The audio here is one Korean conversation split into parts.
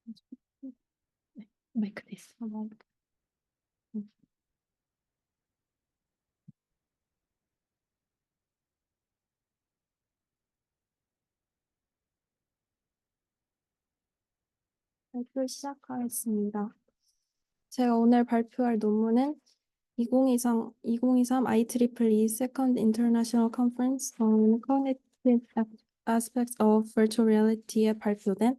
네, 마이크 됐어. 발표 시작하겠습니다. 제가 오늘 발표할 논문은 2023 IEEE Second International Conference on Cognitive Aspects of Virtual Reality에 발표된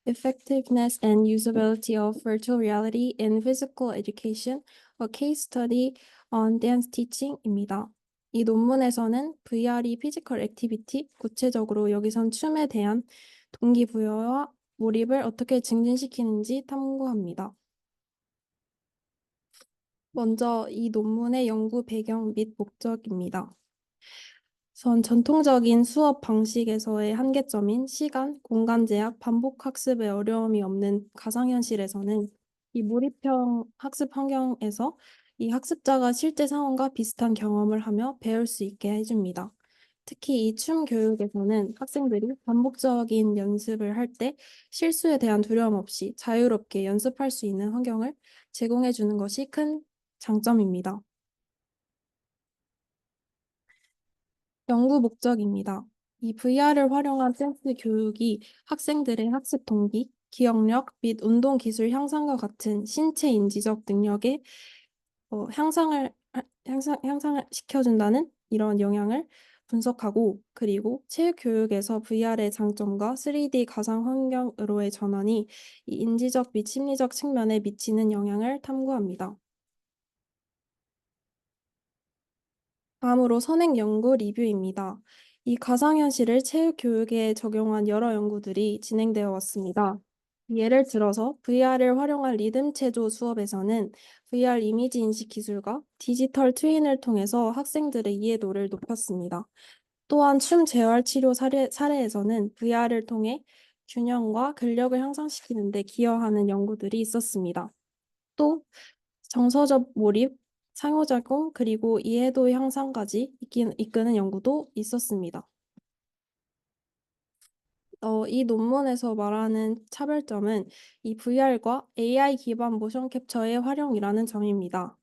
Effectiveness and Usability of Virtual Reality in Physical Education, a Case Study on Dance Teaching입니다. 이 논문에서는 VR이 피지컬 액티비티, 구체적으로 여기선 춤에 대한 동기부여와 몰입을 어떻게 증진시키는지 탐구합니다. 먼저 이 논문의 연구 배경 및 목적입니다. 전통적인 수업 방식에서의 한계점인 시간, 공간 제약, 반복 학습의 어려움이 없는 가상현실에서는 이 몰입형 학습 환경에서 이 학습자가 실제 상황과 비슷한 경험을 하며 배울 수 있게 해줍니다. 특히 이 춤 교육에서는 학생들이 반복적인 연습을 할 때 실수에 대한 두려움 없이 자유롭게 연습할 수 있는 환경을 제공해 주는 것이 큰 장점입니다. 연구 목적입니다. 이 VR을 활용한 댄스 교육이 학생들의 학습 동기, 기억력 및 운동 기술 향상과 같은 신체 인지적 능력의 향상을 시켜준다는 이런 영향을 분석하고, 그리고 체육 교육에서 VR의 장점과 3D 가상 환경으로의 전환이 이 인지적 및 심리적 측면에 미치는 영향을 탐구합니다. 다음으로 선행 연구 리뷰입니다. 이 가상현실을 체육 교육에 적용한 여러 연구들이 진행되어 왔습니다. 예를 들어서 VR을 활용한 리듬 체조 수업에서는 VR 이미지 인식 기술과 디지털 트윈을 통해서 학생들의 이해도를 높였습니다. 또한 춤 재활 치료 사례에서는 VR을 통해 균형과 근력을 향상시키는 데 기여하는 연구들이 있었습니다. 또 정서적 몰입, 상호작용, 그리고 이해도 향상까지 이끄는 연구도 있었습니다. 이 논문에서 말하는 차별점은 이 VR과 AI 기반 모션 캡처의 활용이라는 점입니다.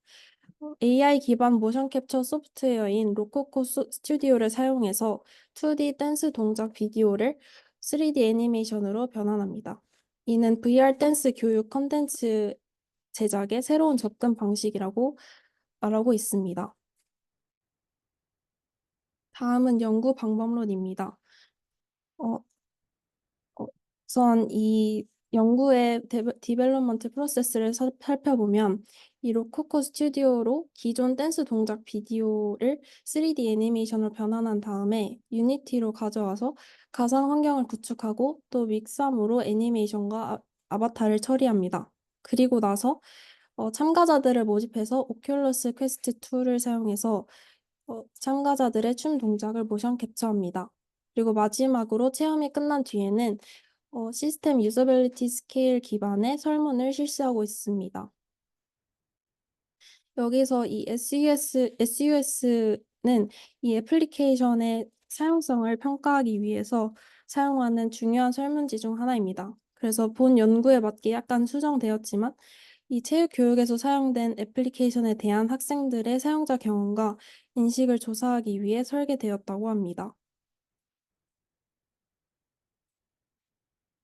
AI 기반 모션 캡처 소프트웨어인 로코코 스튜디오를 사용해서 2D 댄스 동작 비디오를 3D 애니메이션으로 변환합니다. 이는 VR 댄스 교육 컨텐츠 제작의 새로운 접근 방식이라고 말하고 있습니다. 다음은 연구 방법론입니다. 어, 우선 이 연구의 디벨롭먼트 프로세스를 살펴보면 이 로코코 스튜디오로 기존 댄스 동작 비디오를 3D 애니메이션으로 변환한 다음에 유니티로 가져와서 가상 환경을 구축하고 또 믹삼으로 애니메이션과 아바타를 처리합니다. 그리고 나서 참가자들을 모집해서 오큘러스 퀘스트 2를 사용해서 참가자들의 춤 동작을 모션 캡처합니다. 그리고 마지막으로 체험이 끝난 뒤에는 시스템 유저빌리티 스케일 기반의 설문을 실시하고 있습니다. 여기서 이 SUS는 이 애플리케이션의 사용성을 평가하기 위해서 사용하는 중요한 설문지 중 하나입니다. 그래서 본 연구에 맞게 약간 수정되었지만 이 체육 교육에서 사용된 애플리케이션에 대한 학생들의 사용자 경험과 인식을 조사하기 위해 설계되었다고 합니다.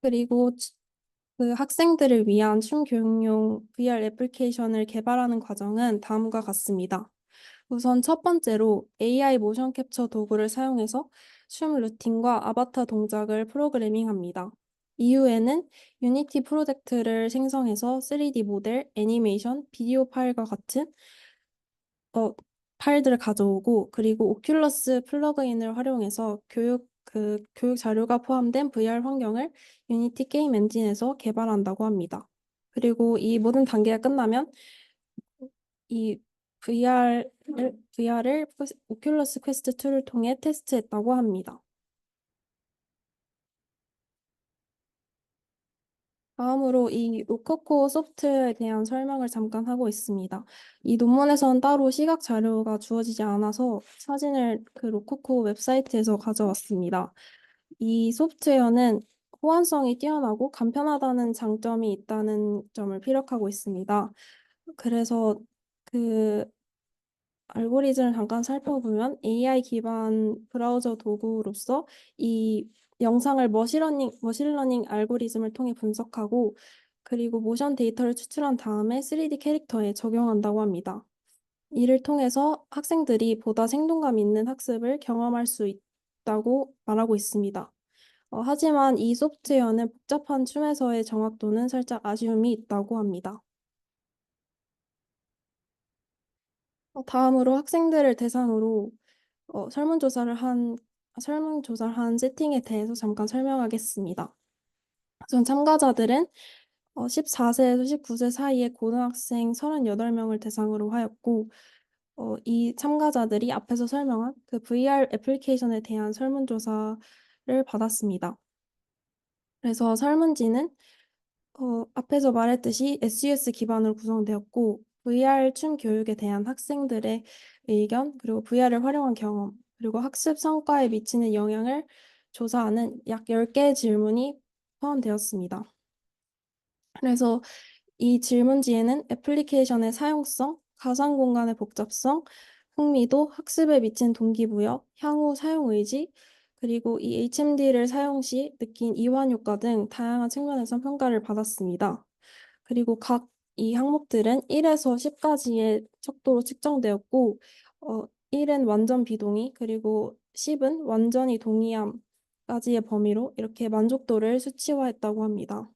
그리고 그 학생들을 위한 춤 교육용 VR 애플리케이션을 개발하는 과정은 다음과 같습니다. 우선 첫 번째로 AI 모션 캡처 도구를 사용해서 춤 루틴과 아바타 동작을 프로그래밍합니다. 이후에는 유니티 프로젝트를 생성해서 3D 모델, 애니메이션, 비디오 파일과 같은 어, 파일들을 가져오고, 그리고 오큘러스 플러그인을 활용해서 교육 자료가 포함된 VR 환경을 유니티 게임 엔진에서 개발한다고 합니다. 그리고 이 모든 단계가 끝나면 이 VR을 오큘러스 퀘스트 2를 통해 테스트했다고 합니다. 다음으로 이 로커코 소프트웨어에 대한 설명을 잠깐 하고 있습니다. 이 논문에서는 따로 시각 자료가 주어지지 않아서 사진을 그 로커코 웹사이트에서 가져왔습니다. 이 소프트웨어는 호환성이 뛰어나고 간편하다는 장점이 있다는 점을 피력하고 있습니다. 그래서 그 알고리즘을 잠깐 살펴보면 AI 기반 브라우저 도구로서 이 영상을 머신러닝 알고리즘을 통해 분석하고 그리고 모션 데이터를 추출한 다음에 3D 캐릭터에 적용한다고 합니다. 이를 통해서 학생들이 보다 생동감 있는 학습을 경험할 수 있다고 말하고 있습니다. 하지만 이 소프트웨어는 복잡한 춤에서의 정확도는 살짝 아쉬움이 있다고 합니다. 다음으로 학생들을 대상으로 어, 설문조사를 한, 설문조사를 한 세팅에 대해서 잠깐 설명하겠습니다. 우선 참가자들은 14세에서 19세 사이의 고등학생 38명을 대상으로 하였고, 이 참가자들이 앞에서 설명한 그 VR 애플리케이션에 대한 설문조사를 받았습니다. 그래서 설문지는 앞에서 말했듯이 SUS 기반으로 구성되었고, VR 춤 교육에 대한 학생들의 의견, 그리고 VR을 활용한 경험, 그리고 학습 성과에 미치는 영향을 조사하는 약 10개의 질문이 포함되었습니다. 그래서 이 질문지에는 애플리케이션의 사용성, 가상 공간의 복잡성, 흥미도, 학습에 미친 동기부여, 향후 사용 의지, 그리고 이 HMD를 사용 시 느낀 이완 효과 등 다양한 측면에서 평가를 받았습니다. 그리고 각 이 항목들은 1에서 10까지의 척도로 측정되었고, 1은 완전 비동의, 그리고 10은 완전히 동의함까지의 범위로 이렇게 만족도를 수치화했다고 합니다.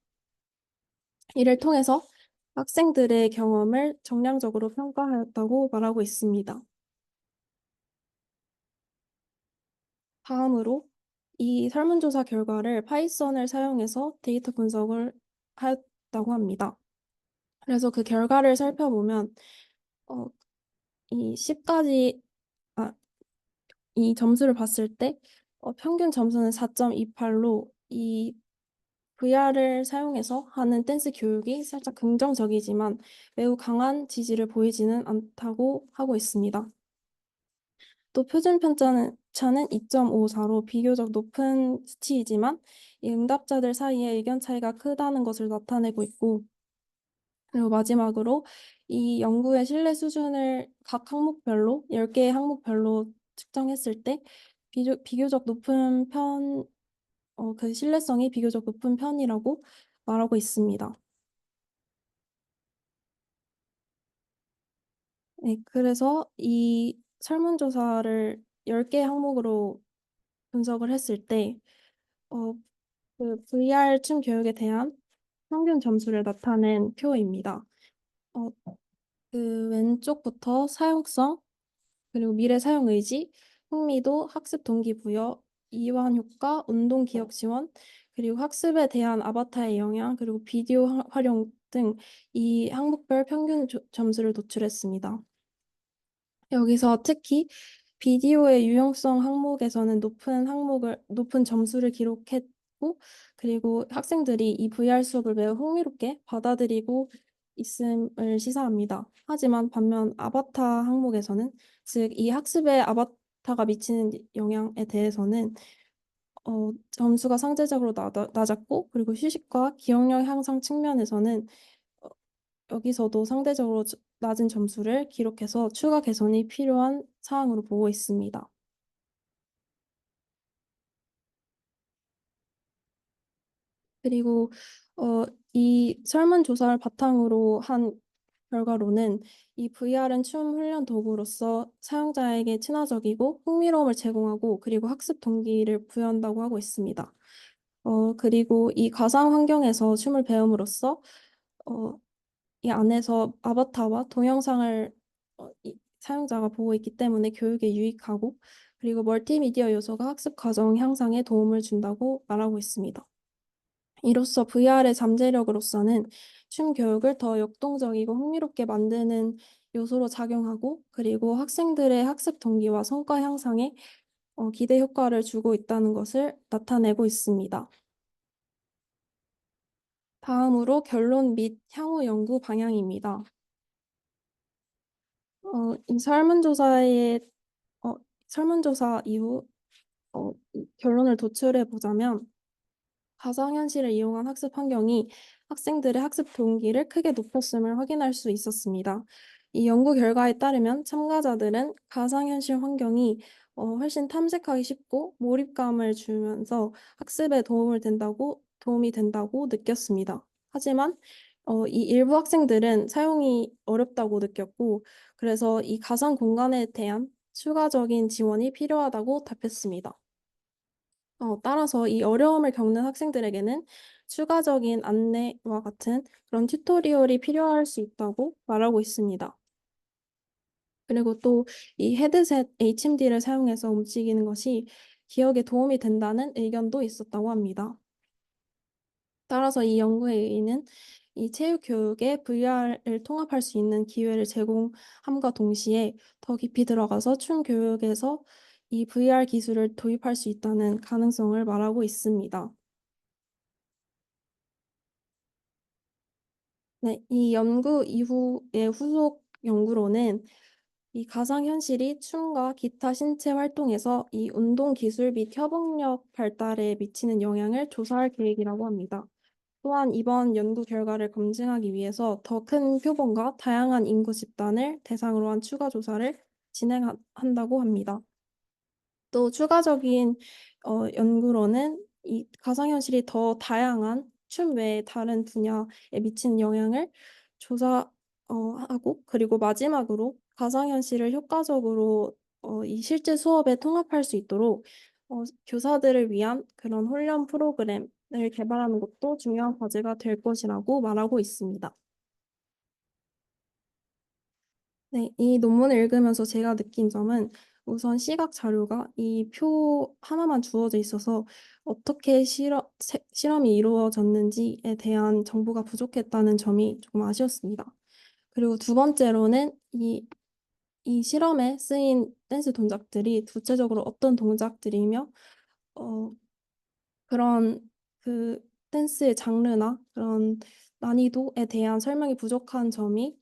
이를 통해서 학생들의 경험을 정량적으로 평가하였다고 말하고 있습니다. 다음으로 이 설문조사 결과를 파이썬을 사용해서 데이터 분석을 하였다고 합니다. 그래서 그 결과를 살펴보면 어, 이 10까지 이 점수를 봤을 때 평균 점수는 4.28로 이 VR을 사용해서 하는 댄스 교육이 살짝 긍정적이지만 매우 강한 지지를 보이지는 않다고 하고 있습니다. 또 표준 편차는 2.54로 비교적 높은 수치이지만 이 응답자들 사이에 의견 차이가 크다는 것을 나타내고 있고 그리고 마지막으로 이 연구의 신뢰 수준을 각 항목별로 10개의 항목별로 측정했을 때 비교적 높은 그 신뢰성이 비교적 높은 편이라고 말하고 있습니다. 네, 그래서 이 설문조사를 10개 항목으로 분석을 했을 때, 어, 그 VR 춤 교육에 대한 평균 점수를 나타낸 표입니다. 어, 그 왼쪽부터 사용성, 그리고 미래 사용 의지, 흥미도, 학습 동기부여, 이완 효과, 운동 기억 지원, 그리고 학습에 대한 아바타의 영향, 그리고 비디오 활용 등 이 항목별 평균 점수를 도출했습니다. 여기서 특히 비디오의 유용성 항목에서는 높은 점수를 기록했고, 그리고 학생들이 이 VR 수업을 매우 흥미롭게 받아들이고 있음을 시사합니다. 하지만 반면 아바타 항목에서는, 즉 이 학습에 아바타가 미치는 영향에 대해서는 점수가 상대적으로 낮았고, 그리고 휴식과 기억력 향상 측면에서는 어, 여기서도 상대적으로 낮은 점수를 기록해서 추가 개선이 필요한 사항으로 보고 있습니다. 그리고 어, 이 설문조사를 바탕으로 한 결과로는 이 VR은 춤 훈련 도구로서 사용자에게 친화적이고 흥미로움을 제공하고 그리고 학습 동기를 부여한다고 하고 있습니다. 그리고 이 가상 환경에서 춤을 배움으로써 어, 이 안에서 아바타와 동영상을 사용자가 보고 있기 때문에 교육에 유익하고 그리고 멀티미디어 요소가 학습 과정 향상에 도움을 준다고 말하고 있습니다. 이로써 VR의 잠재력으로서는 춤 교육을 더 역동적이고 흥미롭게 만드는 요소로 작용하고 그리고 학생들의 학습 동기와 성과 향상에 기대 효과를 주고 있다는 것을 나타내고 있습니다. 다음으로 결론 및 향후 연구 방향입니다. 이 어, 설문조사 이후 이 결론을 도출해 보자면 가상현실을 이용한 학습 환경이 학생들의 학습 동기를 크게 높였음을 확인할 수 있었습니다. 이 연구 결과에 따르면 참가자들은 가상현실 환경이 훨씬 탐색하기 쉽고 몰입감을 주면서 학습에 도움이 된다고 느꼈습니다. 하지만 이 일부 학생들은 사용이 어렵다고 느꼈고, 그래서 이 가상 공간에 대한 추가적인 지원이 필요하다고 답했습니다. 따라서 이 어려움을 겪는 학생들에게는 추가적인 안내와 같은 그런 튜토리얼이 필요할 수 있다고 말하고 있습니다. 그리고 또 이 헤드셋 HMD를 사용해서 움직이는 것이 기억에 도움이 된다는 의견도 있었다고 합니다. 따라서 이 연구에 의는 이 체육 교육에 VR을 통합할 수 있는 기회를 제공함과 동시에 더 깊이 들어가서 춤 교육에서 이 VR 기술을 도입할 수 있다는 가능성을 말하고 있습니다. 네, 이 연구 이후의 후속 연구로는 이 가상현실이 춤과 기타 신체 활동에서 이 운동 기술 및 협응력 발달에 미치는 영향을 조사할 계획이라고 합니다. 또한 이번 연구 결과를 검증하기 위해서 더 큰 표본과 다양한 인구 집단을 대상으로 한 추가 조사를 진행한다고 합니다. 또 추가적인 연구로는 이 가상현실이 더 다양한 춤 외의 다른 분야에 미치는 영향을 조사 하고, 그리고 마지막으로 가상현실을 효과적으로 이 실제 수업에 통합할 수 있도록 교사들을 위한 그런 훈련 프로그램을 개발하는 것도 중요한 과제가 될 것이라고 말하고 있습니다. 네, 이 논문을 읽으면서 제가 느낀 점은 우선 시각 자료가 이 표 하나만 주어져 있어서 어떻게 실험이 이루어졌는지에 대한 정보가 부족했다는 점이 조금 아쉬웠습니다. 그리고 두 번째로는 이 실험에 쓰인 댄스 동작들이 구체적으로 어떤 동작들이며 어, 그런 그 댄스의 장르나 그런 난이도에 대한 설명이 부족한 점이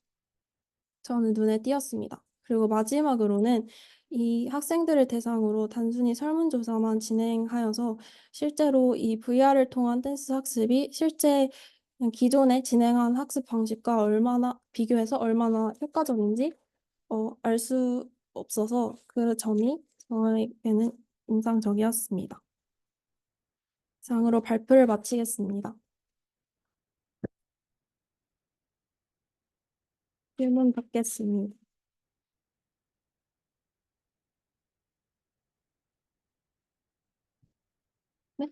저는 눈에 띄었습니다. 그리고 마지막으로는 이 학생들을 대상으로 단순히 설문조사만 진행하여서 실제로 이 VR을 통한 댄스 학습이 실제 그냥 기존에 진행한 학습 방식과 얼마나 비교해서 얼마나 효과적인지 알 수 없어서 그 점이 저에게는 인상적이었습니다. 이상으로 발표를 마치겠습니다. 질문 받겠습니다. 네?